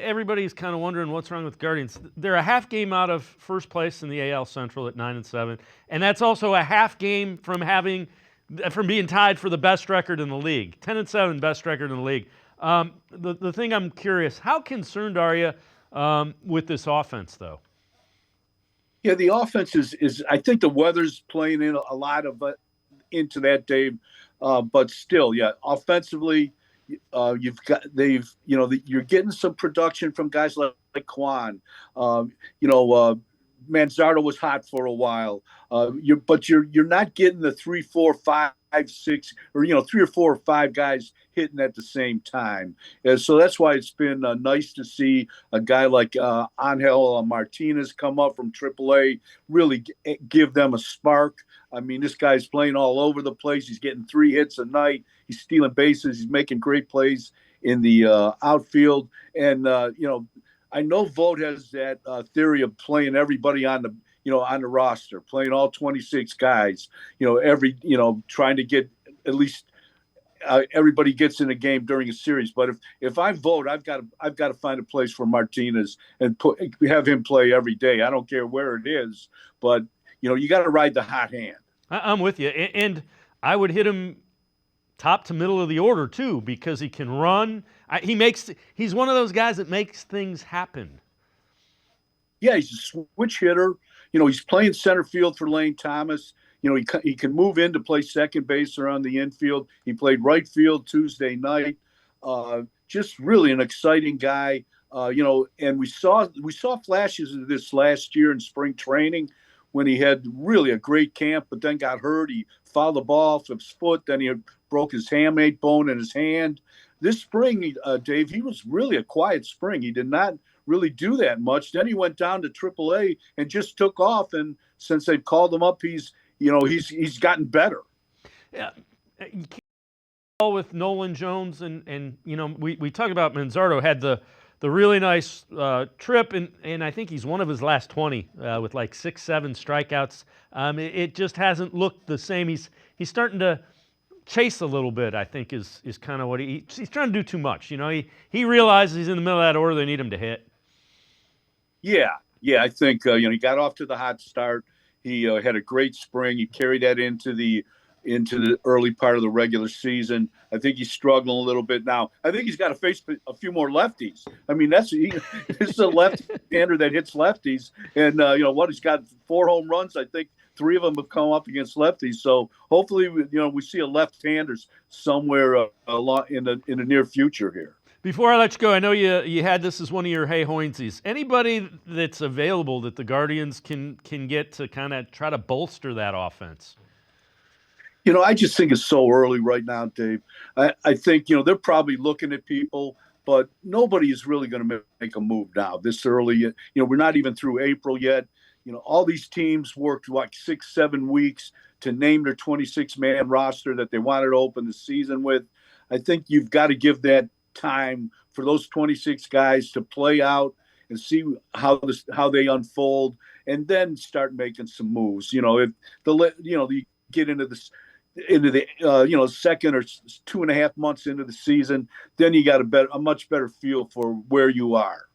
everybody's kind of wondering what's wrong with Guardians. They're a half game out of first place in the AL Central at 9-7, and that's also a half game from being tied for the best record in the league. 10-7, best record in the league. The thing I'm curious, how concerned are you with this offense, though? Yeah, the offense is I think the weather's playing in a lot of into that, Dave. But still, yeah, offensively, you're getting some production from guys like Kwan. You know, Manzardo was hot for a while. You're not getting the 3, 4, 5, 6, or 3 or 4 or 5 guys hitting at the same time. And so that's why it's been nice to see a guy like Angel Martinez come up from AAA, really give them a spark. I mean, this guy's playing all over the place. He's getting 3 hits a night. He's stealing bases. He's making great plays in the outfield. And I know Vogt has that theory of playing everybody on the roster, playing all 26 guys. Trying to get at least everybody gets in a game during a series. But if I vote, I've got to find a place for Martinez and have him play every day. I don't care where it is, but you got to ride the hot hand. I'm with you, and I would hit him top to middle of the order too, because he can run. He's one of those guys that makes things happen. Yeah, he's a switch hitter. He's playing center field for Lane Thomas. He can move in to play second base or on the infield. He played right field Tuesday night. Just really an exciting guy. And we saw flashes of this last year in spring training when he had really a great camp, but then got hurt. He fouled the ball off his foot. Then he broke his hamate bone in his hand. This spring, Dave, he was really a quiet spring. He did not really do that much. Then he went down to AAA and just took off. And since they've called him up, he's gotten better. Yeah, you can't all with Nolan Jones and we talk about Manzardo had the really nice trip, and I think he's one of his last 20 with like 6, 7 strikeouts. It just hasn't looked the same. He's starting to chase a little bit, I think, is kind of what he's trying to do too much. He realizes he's in the middle of that order. They need him to hit. Yeah, I think he got off to the hot start. He had a great spring. He carried that into the early part of the regular season. I think he's struggling a little bit now. I think he's got to face a few more lefties. I mean, this is a left-hander that hits lefties, and he's got 4 home runs. I think 3 of them have come up against lefties. So hopefully, we see a left-hander somewhere a lot in the near future here. Before I let you go, I know you had this as one of your Hey Hoynesies. Anybody that's available that the Guardians can get to kind of try to bolster that offense? I just think it's so early right now, Dave. I think, they're probably looking at people, but nobody is really going to make a move now this early. We're not even through April yet. All these teams worked like 6, 7 weeks to name their 26-man roster that they wanted to open the season with. I think you've got to give that time for those 26 guys to play out and see how they unfold, and then start making some moves. If you get into the second or 2.5 months into the season, then you got a much better feel for where you are.